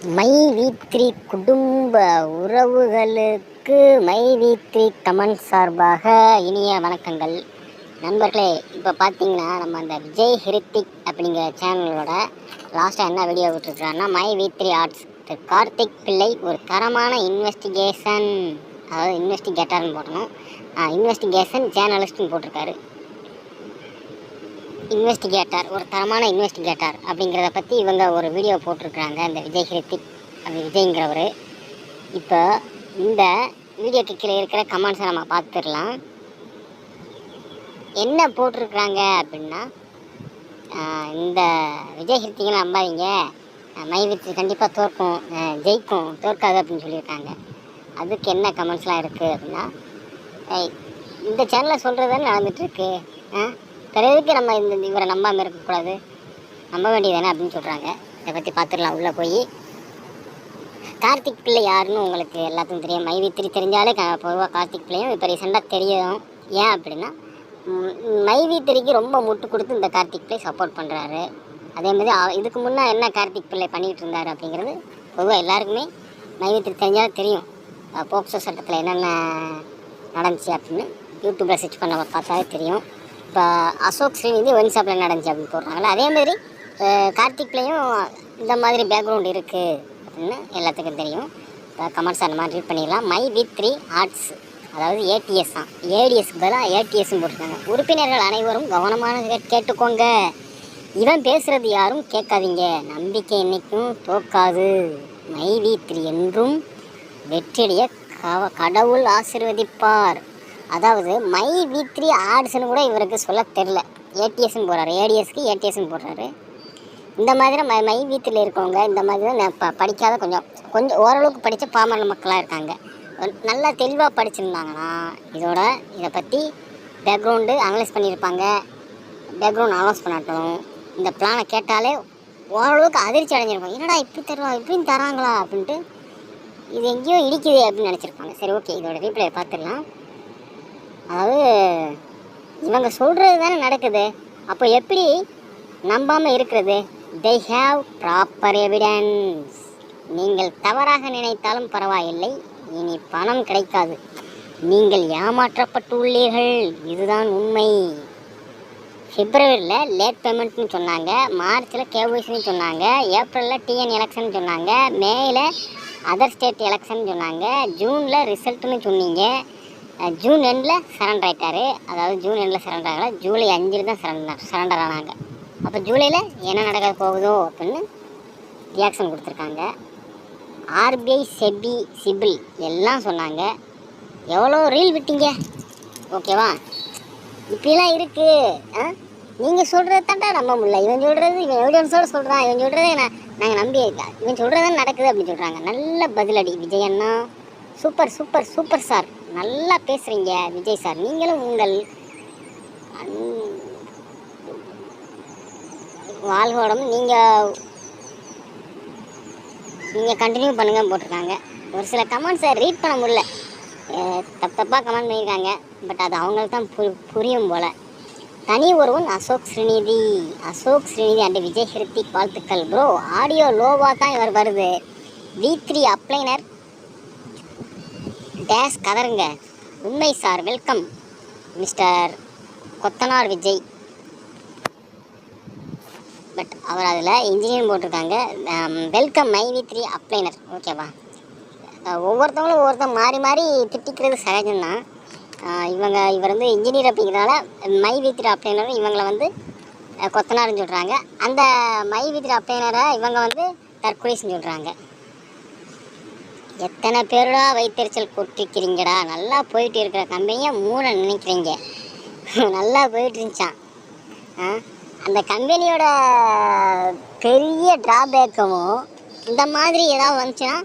மை3 குடும்ப உறவுகளுக்கு மை3 கமெண்ட் சார்பாக இனிய வணக்கங்கள். நண்பர்களே, இப்போ பார்த்தீங்கன்னா நம்ம அந்த விஜய் ஹிருத்திக் அப்படிங்கிற சேனலோட லாஸ்ட்டாக என்ன வீடியோ விட்டுருக்காருன்னா, மை3 ஆர்ட்ஸ் கார்த்திக் பிள்ளை ஒரு தரமான இன்வெஸ்டிகேஷன், அதாவது இன்வெஸ்டிகேட்டர்னு போட்டணும், இன்வெஸ்டிகேஷன் ஜேர்னலிஸ்ட்னு போட்டிருக்காரு. இன்வெஸ்டிகேட்டர், ஒரு தரமான இன்வெஸ்டிகேட்டர் அப்படிங்கிறத பற்றி இவங்க ஒரு வீடியோ போட்டிருக்கிறாங்க, இந்த விஜய் ஹிருத்திக் அப்படி விஜய்ங்கிறவர். இப்போ இந்த வீடியோக்கு கீழே இருக்கிற கமெண்ட்ஸை நம்ம பார்த்துடலாம். என்ன போட்டிருக்கிறாங்க அப்படின்னா, இந்த விஜய் ஹிருத்திகை நம்பாதீங்க, மை3 கண்டிப்பாக தோற்கும், ஜெயிக்கும், தோற்காது அப்படின்னு சொல்லியிருக்காங்க. அதுக்கு என்ன கமெண்ட்ஸ்லாம் இருக்குது அப்படின்னா, இந்த சேனலில் சொல்கிறது தானே நடந்துகிட்ருக்கு, பிறகு நம்ம இவரை நம்பாமல் இருக்கக்கூடாது, நம்ப வேண்டியதானே அப்படின்னு சொல்கிறாங்க. இதை பற்றி பார்த்துடலாம். உள்ளே போய் கார்த்திக் பிள்ளை யாருன்னு உங்களுக்கு எல்லாத்துக்கும் தெரியும். மை3 தெரிஞ்சாலே பொதுவாக கார்த்திக் பிள்ளையும் இப்போ ரீசெண்டாக தெரியும். ஏன் அப்படின்னா, மை3க்கு ரொம்ப முட்டு கொடுத்து இந்த கார்த்திக் பிள்ளை சப்போர்ட் பண்ணுறாரு. அதேமாதிரி இதுக்கு முன்னே என்ன கார்த்திக் பிள்ளை பண்ணிகிட்டு இருந்தார் அப்படிங்கிறது பொதுவாக எல்லாருக்குமே மை3 தெரிஞ்சாலும் தெரியும். போக்சோ சட்டத்தில் என்னென்ன நடந்துச்சு அப்படின்னு யூடியூப்பில் சர்ச் பண்ண பார்த்தாலே தெரியும். இப்போ அசோக் ஸ்ரீநிதி ஒயின் ஷாப்பில் நடந்துச்சு அப்படின்னு போடுறாங்களே, அதேமாதிரி கார்த்திக் பிள்ளையும் இந்த மாதிரி பேக்ரவுண்ட் இருக்குது அப்படின்னு எல்லாத்துக்கும் தெரியும். இப்போ கமெண்ட்ஸ் அந்த மாதிரி ரீட் பண்ணிடலாம். மை3 ஆர்ட்ஸ், அதாவது ஏடிஎஸ் தான், ஏடிஎஸ்க்கு பதிலாக ஏடிஎஸ்ன்னு போட்டிருக்காங்க. உறுப்பினர்கள் அனைவரும் கவனமான கேட்டுக்கோங்க, இவன் பேசுகிறது யாரும் கேட்காதீங்க, நம்பிக்கை என்றைக்கும் தோக்காது, மை3 என்றும் வெற்றிடைய கடவுள் ஆசீர்வதிப்பார். அதாவது மை3 ஆர்ட்ஸ்னு கூட இவருக்கு சொல்ல தெரில, ஏடிஎஸ்ன்னு போடுறாரு, ஏடிஎஸ்க்கு ஏடிஎஸ்ன்னு போடுறாரு. இந்த மாதிரி மை3 இருக்கவங்க இந்த மாதிரி தான் படிக்காத கொஞ்சம் ஓரளவுக்கு படித்த பாமர மக்களாக இருக்காங்க. நல்லா தெளிவாக படிச்சிருந்தாங்கன்னா இதை பற்றி பேக்ரவுண்டு அனலைஸ் பண்ணியிருப்பாங்க. பேக்ரவுண்ட் அனலைஸ் பண்ணட்டும், இந்த பிளானை கேட்டாலே ஓரளவுக்கு அதிர்ச்சி அடைஞ்சிருப்பாங்க. என்னடா இப்படின்னு தராங்களா அப்படின்ட்டு, இது எங்கேயோ இடிக்குது அப்படின்னு நினச்சிருப்பாங்க. சரி, ஓகே, இதோட ரீப்ளை பார்த்துடலாம். அதாவது இவங்க சொல்கிறது தானே நடக்குது, அப்போ எப்படி நம்பாமல் இருக்கிறது? they have proper evidence. நீங்கள் தவறாக நினைத்தாலும் பரவாயில்லை, இனி பணம் கிடைக்காது, நீங்கள் ஏமாற்றப்பட்டுள்ளீர்கள், இதுதான் உண்மை. பிப்ரவரியில் லேட் பேமெண்ட்னு சொன்னாங்க, மார்ச்சில் கேஒய்சின்னு சொன்னாங்க, ஏப்ரலில் டிஎன் எலெக்ஷன் சொன்னாங்க, மேயில் அதர் ஸ்டேட் எலெக்ஷன் சொன்னாங்க, ஜூனில் ரிசல்ட்டுன்னு சொன்னீங்க, ஜூன் எண்டில் சரண்டர் ஆகிட்டார். அதாவது ஜூன் எண்டில் சரண்டர் ஆகலை, ஜூலை 5 தான் சரண்டர் ஆனாங்க. அப்போ ஜூலையில் என்ன நடக்க போகுதோ அப்படின்னு ரியாக்ஷன் கொடுத்துருக்காங்க. ஆர்பிஐ, செபி, சிபில் எல்லாம் சொன்னாங்க. எவ்வளோ ரீல் விட்டீங்க, ஓகேவா? இப்படிலாம் இருக்குது. நீங்கள் சொல்கிறது தாண்டா நம்ப முடியல, இவன் சொல்கிறது, இவன் எவிடன்ஸோடு சொல்கிறான், இவன் சொல்கிறதே நாங்கள் நம்பி, இவன் சொல்கிறது நடக்குது அப்படின்னு சொல்கிறாங்க. நல்ல பதிலடி விஜய் அண்ணா, சூப்பர் சூப்பர் சூப்பர் சார், நல்லா பேசுகிறீங்க விஜய் சார், நீங்களும் உங்கள் வாழ்வோடம் நீங்கள் கண்டினியூ பண்ணுங்கன்னு போட்டிருக்காங்க. ஒரு சில கமெண்ட்ஸை ரீட் பண்ண முடியல, தப்பாக கமெண்ட் பண்ணியிருக்காங்க. பட் அது அவங்களுக்கு தான் புரியும் போல். தனி ஒருவன் அசோக் ஸ்ரீநிதி அண்ட் விஜய் ஹிருத்திக் வாழ்த்துக்கள் ப்ரோ. ஆடியோ லோவாக தான் இவர் வருது. வி3 அப்ளைனர் டேஸ் கதருங்க, உண்மை சார், வெல்கம் மிஸ்டர் கொத்தனார் விஜய். பட் அவர் அதில் இன்ஜினியர் போட்டிருக்காங்க. வெல்கம் மை3 அப்ளைனர், ஓகேவா? ஒவ்வொருத்தவங்களும் ஒவ்வொருத்தவங்க மாறி மாறி திட்டிக்கிறது சகஜம்தான். இவர் வந்து இன்ஜினியர் அப்படிங்கிறனால மை3 அப்ளைனர் இவங்களை வந்து கொத்தனார்னு சொல்கிறாங்க. அந்த மை3 அப்ளைனரை இவங்க வந்து தற்கொலைன்னு சொல்கிறாங்க. எத்தனை பேரோட வைத்தறிச்சல் கொட்டிக்கிறீங்கடா, நல்லா போயிட்டு இருக்கிற கம்பெனியை மூட நினைக்கிறீங்க. நல்லா போயிட்டு இருந்துச்சான். அந்த கம்பெனியோட பெரிய ட்ராபேக்கும் இந்த மாதிரி ஏதாவது வந்துச்சுன்னா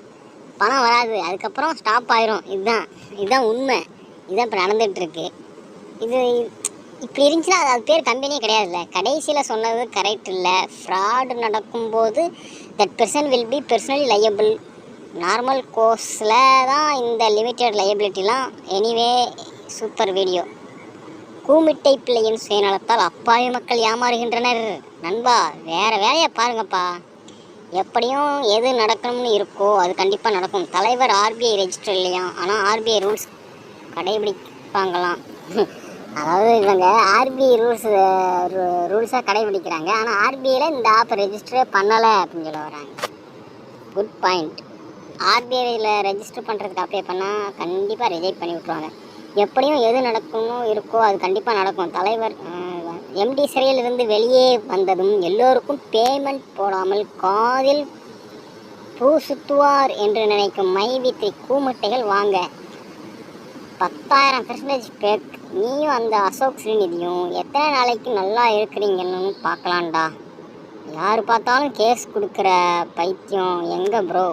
பணம் வராது, அதுக்கப்புறம் ஸ்டாப் ஆயிரும். இதுதான் உண்மை, இதுதான் இப்போ நடந்துகிட்ருக்கு. இது இப்படி இருந்துச்சுன்னா அது பேர் கம்பெனியே கிடையாதுல்ல. கடைசியில் சொன்னது கரெக்ட் இல்லை. ஃப்ராடு நடக்கும்போது that person will be personally liable. Normal கோர்ஸில் தான் இந்த லிமிட்டட் லையபிலிட்டிலாம். Anyway, super video. கூமிட்டை பிள்ளையின் சுயநலத்தால் அப்பாவி மக்கள் ஏமாறுகின்றனர். நண்பா, வேறு வேலையை பாருங்கப்பா. எப்படியும் எது நடக்கணும்னு இருக்கோ அது கண்டிப்பாக நடக்கும். தலைவர் ஆர்பிஐ ரெஜிஸ்டர் இல்லையா, ஆனால் ஆர்பிஐ ரூல்ஸ் கடைபிடிப்பாங்களாம். அதாவது இவங்க ஆர்பிஐ ரூல்ஸாக கடைபிடிக்கிறாங்க, ஆனால் ஆர்பிஐயில் இந்த ஆப் ரெஜிஸ்டரே பண்ணலை அப்படின்னு சொல்ல வராங்க. Good point. ஆர்பிஐயில் ரெஜிஸ்டர் பண்ணுறதுக்கு அப்ளை பண்ணால் கண்டிப்பாக ரிஜெக்ட் பண்ணி விட்ருவாங்க. எப்படியும் எது நடக்கணும் இருக்கோ அது கண்டிப்பாக நடக்கும். தலைவர் எம்டி சிறையிலிருந்து வெளியே வந்ததும் எல்லோருக்கும் பேமெண்ட் போடாமல் காதில் பூ சுத்துவார் என்று நினைக்கும் மைவித்ரி கூமுட்டைகள் வாங்க. 10,000% பேக். நீயும் அந்த அசோக் ஸ்ரீநிதியும் எத்தனை நாளைக்கு நல்லா இருக்கிறீங்கன்னு பார்க்கலான்டா. யார் பார்த்தாலும் கேஸ் கொடுக்குற பைத்தியம் எங்கே ப்ரோ?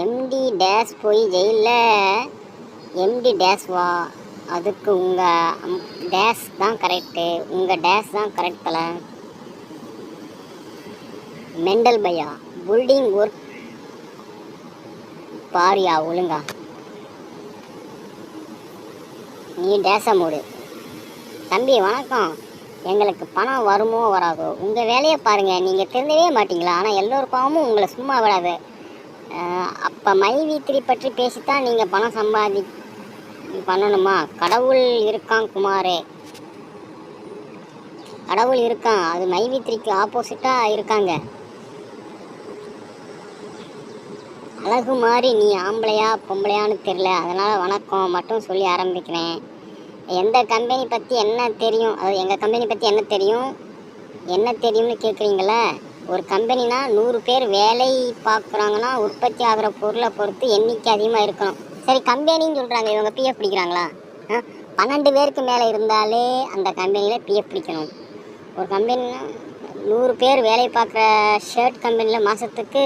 எம்டி டேஸ் போய் ஜெயிலில் எம்டி டேஸ் வா. அதுக்கு உங்கள் டேஸ் தான் கரெக்டு, உங்கள் டேஸ் தான் கரெக்ட் தலை. மெண்டல் பையா புல்டிங் ஒர்க் பாரியா ஒழுங்கா. நீ டேஸை மூடு. தம்பி வணக்கம். எங்களுக்கு பணம் வருமோ வராதோ உங்கள் வேலையை பாருங்கள், நீங்கள் தெரிஞ்சவே மாட்டீங்களா? ஆனால் எல்லோருக்காகவும் உங்களை சும்மா விடாது. அப்போ மைவித்ரி பற்றி பேசித்தான் நீங்கள் பணம் பண்ணணுமா? கடவுள் இருக்கான் குமாரே, கடவுள் இருக்கான். அது மைவித்ரிக்கு ஆப்போசிட்டாக இருக்காங்க. அழகு மாதிரி நீ ஆம்பளையா பொம்பளையான்னு தெரில, அதனால் வணக்கம் மட்டும் சொல்லி ஆரம்பிக்கிறேன். எந்த கம்பெனி பற்றி என்ன தெரியும்? அது எங்கள் கம்பெனி பற்றி என்ன தெரியும்னு கேட்குறீங்களே. ஒரு கம்பெனினா 100 பேர் வேலை பார்க்குறாங்கன்னா உற்பத்தி ஆகிற பொருளை பொறுத்து எண்ணிக்கை அதிகமாக இருக்கணும். சரி கம்பெனின்னு சொல்கிறாங்க, இவங்க பிஎஃப் பிடிக்கிறாங்களா? 12 பேருக்கு மேலே இருந்தாலே அந்த கம்பெனியில் பிஎஃப் பிடிக்கணும். ஒரு கம்பெனினா 100 பேர் வேலை பார்க்குற ஷர்ட் கம்பெனியில் மாதத்துக்கு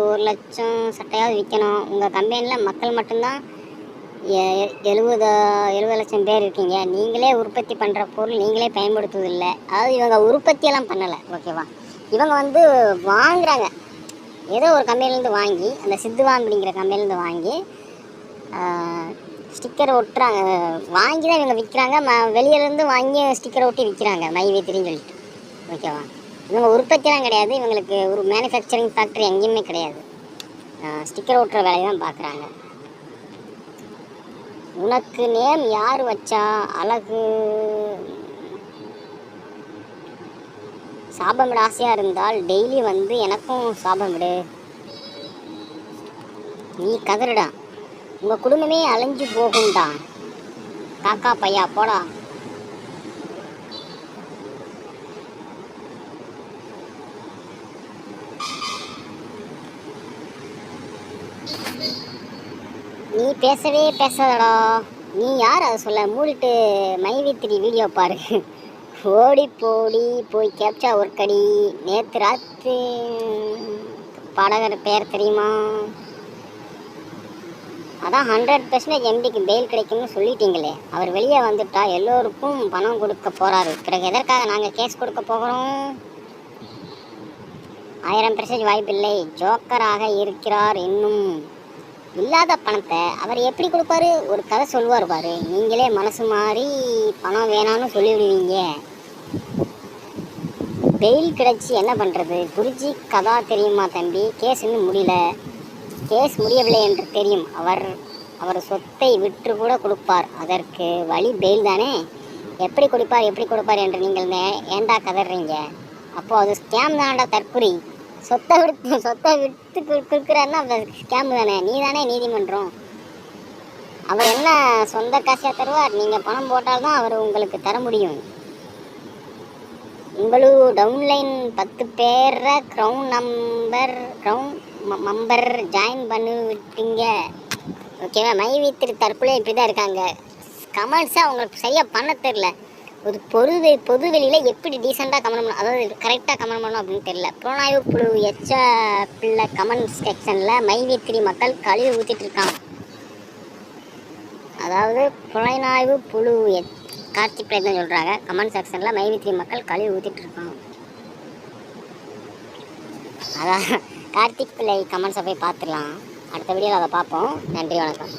1 லட்சம் சட்டையாவது விற்கணும். உங்கள் கம்பெனியில் மக்கள் மட்டும்தான் 70 லட்சம் பேர் இருக்கீங்க. நீங்களே உற்பத்தி பண்ணுற பொருள் நீங்களே பயன்படுத்துவதில்லை. அதாவது இவங்க உற்பத்தியெல்லாம் பண்ணலை, ஓகேவா? இவங்க வாங்குறாங்க. ஏதோ ஒரு கம்பெனிலேருந்து வாங்கி, அந்த சித்துவான் அப்படிங்கிற கம்பெனிலேருந்து வாங்கி ஸ்டிக்கர் ஒட்டுறாங்க. வாங்கி தான் இவங்க விற்கிறாங்க. வெளியிலேருந்து வாங்கி ஸ்டிக்கர் ஒட்டி விற்கிறாங்க மைவித்ரின்னு சொல்லிட்டு, ஓகேவா? இவங்க உற்பத்தியெல்லாம் கிடையாது. இவங்களுக்கு ஒரு மேனுஃபேக்சரிங் ஃபேக்ட்ரி எங்கேயுமே கிடையாது. ஸ்டிக்கர் ஒட்டுற வேலையை தான் பார்க்குறாங்க. உனக்கு நேம் யார் வச்சா? அழகு சாபமிட ஆசையாக இருந்தால் டெய்லி எனக்கும் சாபமிடு. நீ கதறுடா, உங்கள் குடும்பமே அலைஞ்சு போகும்டா. காக்கா பையா போடா. நீ பேசவே பேசாதடா. நீ யார் அதை சொல்ல? மூடிட்டு மைவித்ரி வீடியோ பாரு. ஓடி போய் கேப்சா ஒர்க்கடி. நேற்று ராத்திரி பாடகர் பேர் தெரியுமா? அதான் 100% எம்டிக்கு பெயில் கிடைக்கும்னு சொல்லிட்டீங்களே. அவர் வெளியே வந்துட்டா எல்லோருக்கும் பணம் கொடுக்க போகிறாரு. பிறகு எதற்காக நாங்கள் கேஸ் கொடுக்க போகிறோம்? 1000% வாய்ப்பில்லை. ஜோக்கராக இருக்கிறார். இன்னும் இல்லாத பணத்தை அவர் எப்படி கொடுப்பாரு? ஒரு கதை சொல்லுவார் பாரு. நீங்களே மனசு மாறி பணம் வேணான்னு சொல்லிவிடுவீங்க. பெயில் கிடச்சி என்ன பண்ணுறது? குருஜி கதா தெரியுமா தம்பி? கேஸ் இன்னும் முடியல. கேஸ் முடியவில்லை என்று தெரியும். அவர் சொத்தை விற்று கூட கொடுப்பார். அதற்கு வழி பெயில் தானே. எப்படி கொடுப்பார் என்று நீங்கள் ஏண்டா கதறீங்க? அப்போது அது ஸ்கேம் தானடா, தற்குறி. சொத்தை விற்று கொடுக்குறாருன்னா அது ஸ்கேம் தானே. நீ தானே நீதிமன்றம். அவர் என்ன சொந்த காசியாக தருவார்? நீங்கள் பணம் போட்டால்தான் அவர் உங்களுக்கு தர முடியும். உங்களுக்கு டவுன்லைன் 10 பேரை மெம்பர் ஜாயின் பண்ணி விட்டீங்க, ஓகேவா? மைவித்ரி தற்கொலை இப்படி தான் இருக்காங்க. கமெண்ட்ஸாக அவங்களுக்கு சரியாக பண்ண தெரில. ஒரு பொது வெளியில் எப்படி டீசெண்டாக கமெண்ட் பண்ணணும், அதாவது கரெக்டாக கமெண்ட் பண்ணணும் அப்படின்னு தெரியல. புலனாய்வு புழு பிள்ளை கமெண்ட் செக்ஷனில் மைவித்ரி மக்கள் கழிவு ஊற்றிட்டு இருக்காங்க. அதாவது புலனாய்வு புழு கார்த்திக் பிள்ளை தான் சொல்கிறாங்க. கமெண்ட் செக்ஷனில் மைவித்ரி மக்கள் கழிவு ஊற்றிட்டு இருக்காங்க. அதான் கார்த்திக் பிள்ளை கமெண்ட்ஸை போய் பார்த்துடலாம். அடுத்த வீடியோவில் அதை பார்ப்போம். நன்றி, வணக்கம்.